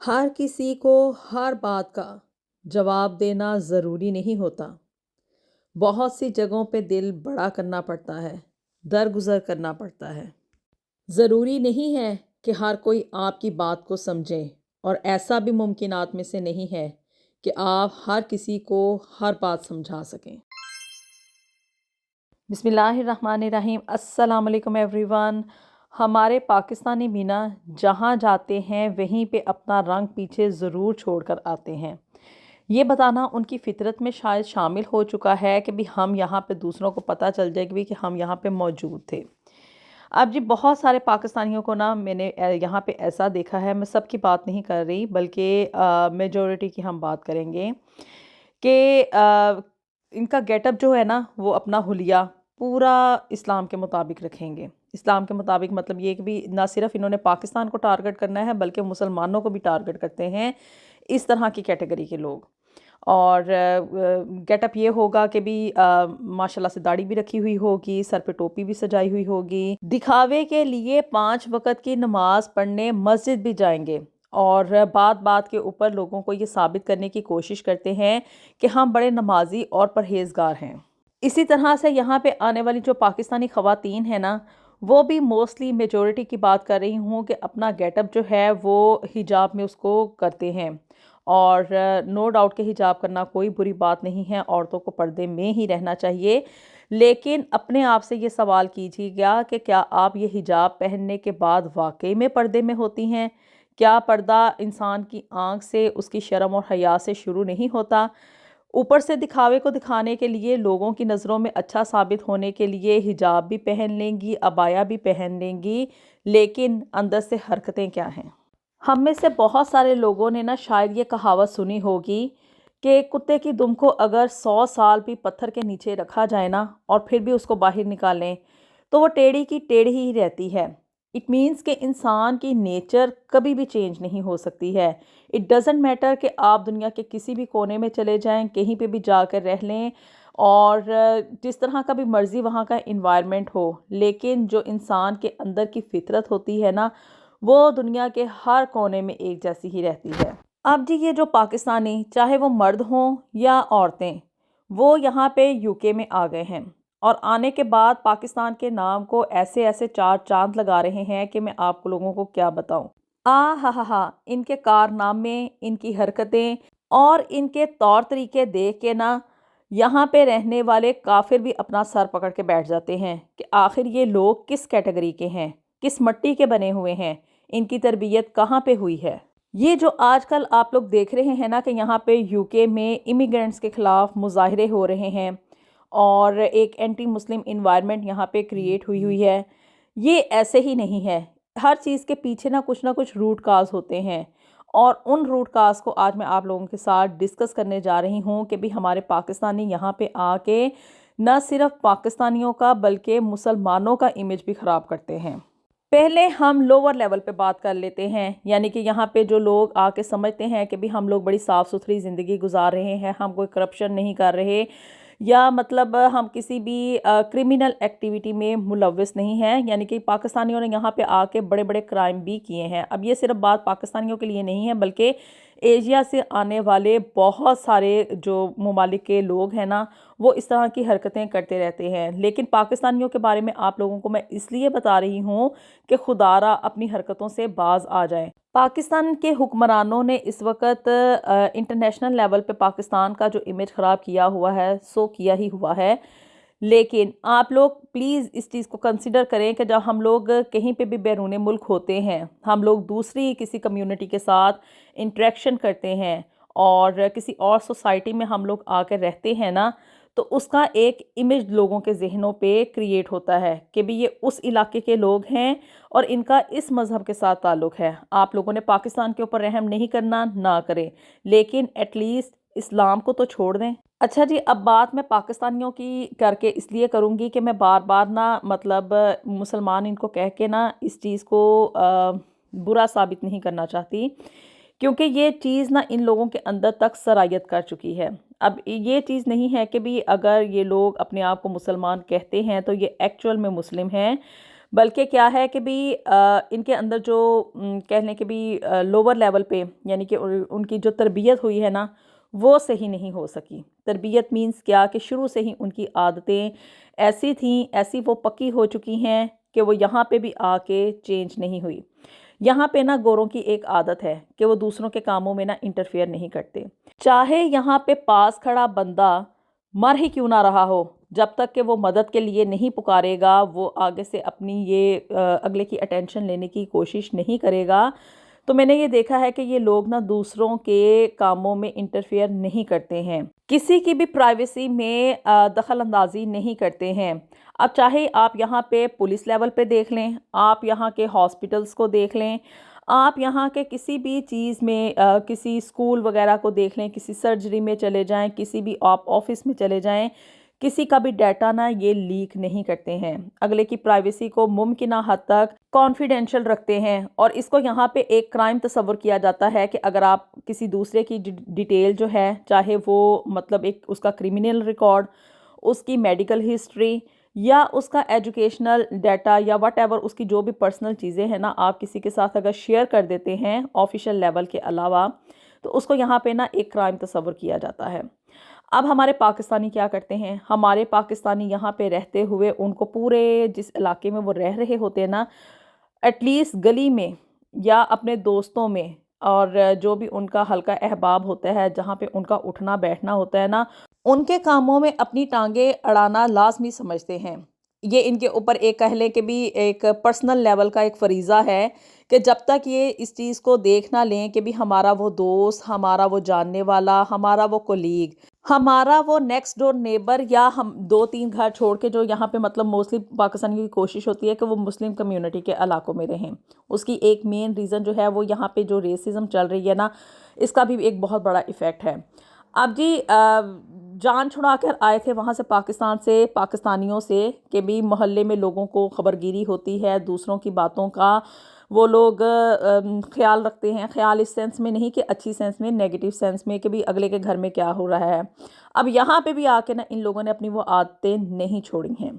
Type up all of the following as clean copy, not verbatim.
ہر کسی کو ہر بات کا جواب دینا ضروری نہیں ہوتا۔ بہت سی جگہوں پہ دل بڑا کرنا پڑتا ہے، درگزر کرنا پڑتا ہے۔ ضروری نہیں ہے کہ ہر کوئی آپ کی بات کو سمجھے، اور ایسا بھی ممکنات میں سے نہیں ہے کہ آپ ہر کسی کو ہر بات سمجھا سکیں۔ بسم اللہ الرحمن الرحیم۔ السلام علیکم ایوری ون۔ ہمارے پاکستانی مینا جہاں جاتے ہیں وہیں پہ اپنا رنگ پیچھے ضرور چھوڑ کر آتے ہیں۔ یہ بتانا ان کی فطرت میں شاید شامل ہو چکا ہے کہ بھی ہم یہاں پہ دوسروں کو پتہ چل جائے کہ ہم یہاں پہ موجود تھے۔ اب جی بہت سارے پاکستانیوں کو نا میں نے یہاں پہ ایسا دیکھا ہے، میں سب کی بات نہیں کر رہی بلکہ میجورٹی کی ہم بات کریں گے کہ ان کا گیٹ اپ جو ہے نا وہ اپنا حلیہ پورا اسلام کے مطابق رکھیں گے۔ اسلام کے مطابق مطلب یہ کہ بھی نہ صرف انہوں نے پاکستان کو ٹارگٹ کرنا ہے بلکہ مسلمانوں کو بھی ٹارگٹ کرتے ہیں، اس طرح کی کیٹیگری کے لوگ۔ اور گیٹ اپ یہ ہوگا کہ بھی ماشاءاللہ سے داڑھی بھی رکھی ہوئی ہوگی، سر پہ ٹوپی بھی سجائی ہوئی ہوگی، دکھاوے کے لیے 5 وقت کی نماز پڑھنے مسجد بھی جائیں گے، اور بات بات کے اوپر لوگوں کو یہ ثابت کرنے کی کوشش کرتے ہیں کہ ہم بڑے نمازی اور پرہیزگار ہیں۔ اسی طرح سے یہاں پہ آنے والی جو پاکستانی خواتین ہیں نا، وہ بھی موسٹلی میجورٹی کی بات کر رہی ہوں کہ اپنا گیٹ اپ جو ہے وہ حجاب میں اس کو کرتے ہیں، اور نو ڈاؤٹ کہ حجاب کرنا کوئی بری بات نہیں ہے، عورتوں کو پردے میں ہی رہنا چاہیے، لیکن اپنے آپ سے یہ سوال کیجیے گا کہ کیا آپ یہ حجاب پہننے کے بعد واقعی میں پردے میں ہوتی ہیں؟ کیا پردہ انسان کی آنکھ سے، اس کی شرم اور حیا سے شروع نہیں ہوتا؟ اوپر سے دکھاوے کو دکھانے کے لیے، لوگوں کی نظروں میں اچھا ثابت ہونے کے لیے حجاب بھی پہن لیں گی، عبایا بھی پہن لیں گی، لیکن اندر سے حرکتیں کیا ہیں؟ ہم میں سے بہت سارے لوگوں نے نا شاید یہ کہاوت سنی ہوگی کہ کتے کی دم کو اگر 100 سال بھی پتھر کے نیچے رکھا جائے نا اور پھر بھی اس کو باہر نکالیں تو وہ ٹیڑھی کی ٹیڑھی ہی رہتی ہے۔ اٹ مینس کہ انسان کی نیچر کبھی بھی چینج نہیں ہو سکتی ہے۔ اٹ ڈزنٹ میٹر کہ آپ دنیا کے کسی بھی کونے میں چلے جائیں، کہیں پہ بھی جا کر رہ لیں، اور جس طرح کا بھی مرضی وہاں کا انوائرمنٹ ہو، لیکن جو انسان کے اندر کی فطرت ہوتی ہے نا، وہ دنیا کے ہر کونے میں ایک جیسی ہی رہتی ہے۔ اب جی یہ جو پاکستانی، چاہے وہ مرد ہوں یا عورتیں، وہ یہاں پہ یو کے میں آ گئے ہیں، اور آنے کے بعد پاکستان کے نام کو ایسے ایسے 4 چاند لگا رہے ہیں کہ میں آپ لوگوں کو کیا بتاؤں۔ ہاں ان کے کارنامے، ان کی حرکتیں اور ان کے طور طریقے دیکھ کے نا یہاں پہ رہنے والے کافر بھی اپنا سر پکڑ کے بیٹھ جاتے ہیں کہ آخر یہ لوگ کس کیٹیگری کے ہیں، کس مٹی کے بنے ہوئے ہیں، ان کی تربیت کہاں پہ ہوئی ہے۔ یہ جو آج کل آپ لوگ دیکھ رہے ہیں نا کہ یہاں پہ یو کے میں امیگرینٹس کے خلاف مظاہرے ہو رہے ہیں، اور ایک اینٹی مسلم انوائرمنٹ یہاں پہ کریٹ ہوئی ہے، یہ ایسے ہی نہیں ہے۔ ہر چیز کے پیچھے نہ کچھ روٹ کاز ہوتے ہیں، اور ان روٹ کاز کو آج میں آپ لوگوں کے ساتھ ڈسکس کرنے جا رہی ہوں کہ بھی ہمارے پاکستانی یہاں پہ آ کے نہ صرف پاکستانیوں کا بلکہ مسلمانوں کا امیج بھی خراب کرتے ہیں۔ پہلے ہم لوور لیول پہ بات کر لیتے ہیں، یعنی کہ یہاں پہ جو لوگ آ کے سمجھتے ہیں کہ بھی ہم لوگ بڑی صاف ستھری زندگی گزار رہے ہیں، ہم کوئی کرپشن نہیں کر رہے، یا مطلب ہم کسی بھی کرمنل ایکٹیویٹی میں ملوث نہیں ہیں، یعنی کہ پاکستانیوں نے یہاں پہ آ کے بڑے بڑے کرائم بھی کیے ہیں۔ اب یہ صرف بات پاکستانیوں کے لیے نہیں ہے بلکہ ایشیا سے آنے والے بہت سارے جو ممالک کے لوگ ہیں نا، وہ اس طرح کی حرکتیں کرتے رہتے ہیں، لیکن پاکستانیوں کے بارے میں آپ لوگوں کو میں اس لیے بتا رہی ہوں کہ خدا را اپنی حرکتوں سے باز آ جائیں۔ پاکستان کے حکمرانوں نے اس وقت انٹرنیشنل لیول پہ پاکستان کا جو امیج خراب کیا ہوا ہے سو کیا ہی ہوا ہے، لیکن آپ لوگ پلیز اس چیز کو کنسیڈر کریں کہ جب ہم لوگ کہیں پہ بھی بیرون ملک ہوتے ہیں، ہم لوگ دوسری کسی کمیونٹی کے ساتھ انٹریکشن کرتے ہیں اور کسی اور سوسائٹی میں ہم لوگ آ کر رہتے ہیں نا، تو اس کا ایک امیج لوگوں کے ذہنوں پہ کریٹ ہوتا ہے کہ بھی یہ اس علاقے کے لوگ ہیں اور ان کا اس مذہب کے ساتھ تعلق ہے۔ آپ لوگوں نے پاکستان کے اوپر رحم نہیں کرنا، نہ کریں، لیکن ایٹ لیسٹ اسلام کو تو چھوڑ دیں۔ اچھا جی، اب بات میں پاکستانیوں کی کر کے اس لیے کروں گی کہ میں بار بار نا مطلب مسلمان ان کو کہہ کے نا اس چیز کو برا ثابت نہیں کرنا چاہتی، کیونکہ یہ چیز نا ان لوگوں کے اندر تک سرایت کر چکی ہے۔ اب یہ چیز نہیں ہے کہ بھی اگر یہ لوگ اپنے آپ کو مسلمان کہتے ہیں تو یہ ایکچول میں مسلم ہیں، بلکہ کیا ہے کہ بھی ان کے اندر جو کہہ لیں کہ بھی لوور لیول پہ یعنی کہ ان کی جو تربیت ہوئی ہے نا وہ صحیح نہیں ہو سکی۔ تربیت مینس کیا کہ شروع سے ہی ان کی عادتیں ایسی تھیں، ایسی وہ پکی ہو چکی ہیں کہ وہ یہاں پہ بھی آ کے چینج نہیں ہوئی۔ یہاں پہ نا گوروں کی ایک عادت ہے کہ وہ دوسروں کے کاموں میں نا انٹرفیئر نہیں کرتے، چاہے یہاں پہ پاس کھڑا بندہ مر ہی کیوں نہ رہا ہو، جب تک کہ وہ مدد کے لیے نہیں پکارے گا، وہ آگے سے اپنی یہ اگلے کی اٹینشن لینے کی کوشش نہیں کرے گا۔ تو میں نے یہ دیکھا ہے کہ یہ لوگ نا دوسروں کے کاموں میں انٹرفیئر نہیں کرتے ہیں، کسی کی بھی پرائیویسی میں دخل اندازی نہیں کرتے ہیں۔ اب چاہے آپ یہاں پہ پولیس لیول پہ دیکھ لیں، آپ یہاں کے ہاسپٹلز کو دیکھ لیں، آپ یہاں کے کسی بھی چیز میں کسی اسکول وغیرہ کو دیکھ لیں، کسی سرجری میں چلے جائیں، کسی بھی آپ آفس میں چلے جائیں، کسی کا بھی ڈیٹا نا یہ لیک نہیں کرتے ہیں، اگلے کی پرائیویسی کو ممکنہ حد تک کانفیڈینشل رکھتے ہیں۔ اور اس کو یہاں پہ ایک کرائم تصور کیا جاتا ہے کہ اگر آپ کسی دوسرے کی ڈیٹیل جو ہے، چاہے وہ مطلب ایک اس کا کرمینل ریکارڈ، اس کی میڈیکل ہسٹری یا اس کا ایجوکیشنل ڈیٹا یا واٹ ایور اس کی جو بھی پرسنل چیزیں ہیں نا، آپ کسی کے ساتھ اگر شیئر کر دیتے ہیں آفیشیل لیول کے علاوہ، تو اس کو یہاں پہ نا ایک کرائم تصور کیا جاتا ہے۔ اب ہمارے پاکستانی کیا کرتے ہیں؟ ہمارے پاکستانی یہاں پہ رہتے ہوئے ان کو پورے جس علاقے میں وہ رہ رہے ہوتے ہیں نا، ایٹ لیسٹ گلی میں یا اپنے دوستوں میں اور جو بھی ان کا حلقہ احباب ہوتا ہے، جہاں پہ ان کا اٹھنا بیٹھنا ہوتا ہے نا، ان کے کاموں میں اپنی ٹانگیں اڑانا لازمی سمجھتے ہیں۔ یہ ان کے اوپر ایک کہہ لیں کہ بھی ایک پرسنل لیول کا ایک فریضہ ہے کہ جب تک یہ اس چیز کو دیکھ نہ لیں کہ بھی ہمارا وہ دوست، ہمارا وہ جاننے والا، ہمارا وہ کولیگ، ہمارا وہ نیکسٹ ڈور نیبر، یا ہم 2-3 گھر چھوڑ کے جو یہاں پہ مطلب موسٹلی پاکستانی کی کوشش ہوتی ہے کہ وہ مسلم کمیونٹی کے علاقوں میں رہیں۔ اس کی ایک مین ریزن جو ہے وہ یہاں پہ جو ریسزم چل رہی ہے نا، اس کا بھی ایک بہت بڑا ایفیکٹ ہے۔ اب جی جان چھڑا کر آئے تھے وہاں سے پاکستان سے، پاکستانیوں سے، کہ بھی محلے میں لوگوں کو خبرگیری ہوتی ہے، دوسروں کی باتوں کا وہ لوگ خیال رکھتے ہیں۔ خیال اس سینس میں نہیں کہ اچھی سینس میں، نیگیٹو سینس میں کہ بھی اگلے کے گھر میں کیا ہو رہا ہے۔ اب یہاں پہ بھی آ کے نا ان لوگوں نے اپنی وہ عادتیں نہیں چھوڑی ہیں۔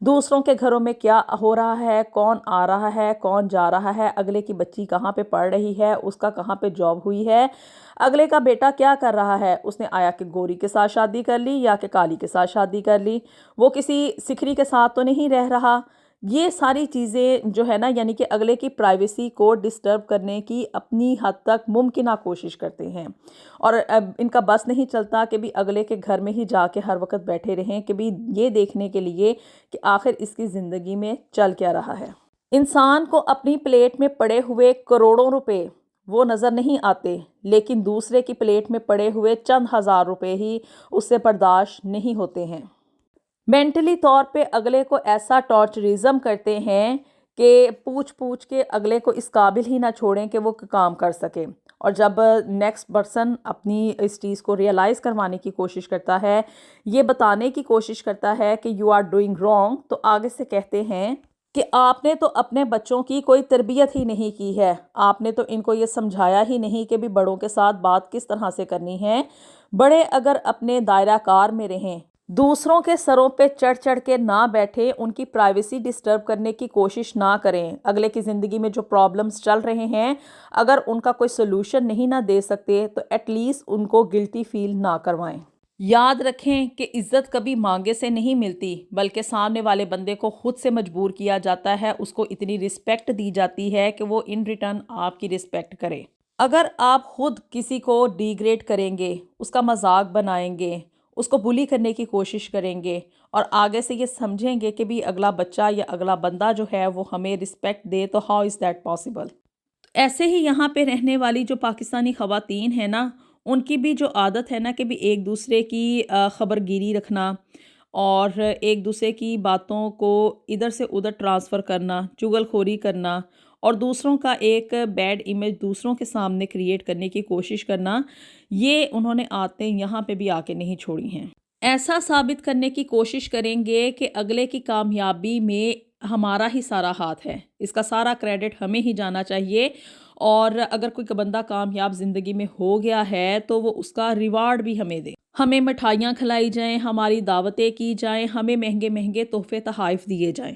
دوسروں کے گھروں میں کیا ہو رہا ہے، کون آ رہا ہے، کون جا رہا ہے، اگلے کی بچی کہاں پہ پڑھ رہی ہے، اس کا کہاں پہ جاب ہوئی ہے، اگلے کا بیٹا کیا کر رہا ہے، اس نے آیا کہ گوری کے ساتھ شادی کر لی یا کہ کالی کے ساتھ شادی کر لی، وہ کسی سکھری کے ساتھ تو نہیں رہ رہا۔ یہ ساری چیزیں جو ہے نا، یعنی کہ اگلے کی پرائیویسی کو ڈسٹرب کرنے کی اپنی حد تک ممکنہ کوشش کرتے ہیں، اور اب ان کا بس نہیں چلتا کہ بھی اگلے کے گھر میں ہی جا کے ہر وقت بیٹھے رہیں کہ بھی یہ دیکھنے کے لیے کہ آخر اس کی زندگی میں چل کیا رہا ہے۔ انسان کو اپنی پلیٹ میں پڑے ہوئے کروڑوں روپے وہ نظر نہیں آتے، لیکن دوسرے کی پلیٹ میں پڑے ہوئے چند ہزار روپے ہی اس سے برداشت نہیں ہوتے ہیں۔ مینٹلی طور پہ اگلے کو ایسا ٹارچرزم کرتے ہیں کہ پوچھ پوچھ کے اگلے کو اس قابل ہی نہ چھوڑیں کہ وہ کام کر سکے، اور جب نیکسٹ پرسن اپنی اس چیز کو ریئلائز کروانے کی کوشش کرتا ہے، یہ بتانے کی کوشش کرتا ہے کہ یو آر ڈوئنگ رانگ، تو آگے سے کہتے ہیں کہ آپ نے تو اپنے بچوں کی کوئی تربیت ہی نہیں کی ہے، آپ نے تو ان کو یہ سمجھایا ہی نہیں کہ بھی بڑوں کے ساتھ بات کس طرح سے کرنی ہے۔ بڑے اگر اپنے دائرہ کار میں رہیں، دوسروں کے سروں پہ چڑھ چڑھ کے نہ بیٹھے، ان کی پرائیویسی ڈسٹرب کرنے کی کوشش نہ کریں، اگلے کی زندگی میں جو پرابلمز چل رہے ہیں اگر ان کا کوئی سلوشن نہیں نہ دے سکتے تو ایٹ لیسٹ ان کو گلٹی فیل نہ کروائیں۔ یاد رکھیں کہ عزت کبھی مانگے سے نہیں ملتی، بلکہ سامنے والے بندے کو خود سے مجبور کیا جاتا ہے، اس کو اتنی رسپیکٹ دی جاتی ہے کہ وہ ان ریٹرن آپ کی رسپیکٹ کرے۔ اگر آپ خود کسی کو ڈی گریڈ کریں گے، اس کا مذاق بنائیں گے، اس کو بلی کرنے کی کوشش کریں گے، اور آگے سے یہ سمجھیں گے کہ بھی اگلا بچہ یا اگلا بندہ جو ہے وہ ہمیں رسپیکٹ دے، تو ہاؤ از دیٹ پاسبل؟ ایسے ہی یہاں پہ رہنے والی جو پاکستانی خواتین ہیں نا، ان کی بھی جو عادت ہے نا کہ بھی ایک دوسرے کی خبرگیری رکھنا اور ایک دوسرے کی باتوں کو ادھر سے ادھر ٹرانسفر کرنا، چغل خوری کرنا، اور دوسروں کا ایک بیڈ امیج دوسروں کے سامنے کریٹ کرنے کی کوشش کرنا، یہ انہوں نے عادتیں یہاں پہ بھی آ کے نہیں چھوڑی ہیں۔ ایسا ثابت کرنے کی کوشش کریں گے کہ اگلے کی کامیابی میں ہمارا ہی سارا ہاتھ ہے، اس کا سارا کریڈٹ ہمیں ہی جانا چاہیے، اور اگر کوئی بندہ کامیاب زندگی میں ہو گیا ہے تو وہ اس کا ریوارڈ بھی ہمیں دے، ہمیں مٹھائیاں کھلائی جائیں، ہماری دعوتیں کی جائیں، ہمیں مہنگے مہنگے تحفے تحائف دیے جائیں۔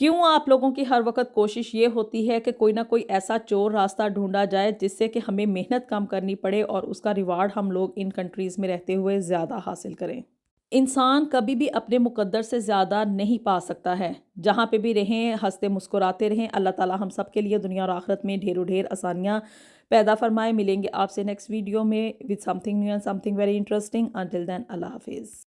کیوں آپ لوگوں کی ہر وقت کوشش یہ ہوتی ہے کہ کوئی نہ کوئی ایسا چور راستہ ڈھونڈا جائے جس سے کہ ہمیں محنت کم کرنی پڑے اور اس کا ریوارڈ ہم لوگ ان کنٹریز میں رہتے ہوئے زیادہ حاصل کریں؟ انسان کبھی بھی اپنے مقدر سے زیادہ نہیں پا سکتا ہے۔ جہاں پہ بھی رہیں ہنستے مسکراتے رہیں۔ اللہ تعالیٰ ہم سب کے لیے دنیا اور آخرت میں ڈھیر و ڈھیر آسانیاں پیدا فرمائے۔ ملیں گے آپ سے نیکسٹ ویڈیو میں with something new and something very interesting. Until then, اللہ حافظ۔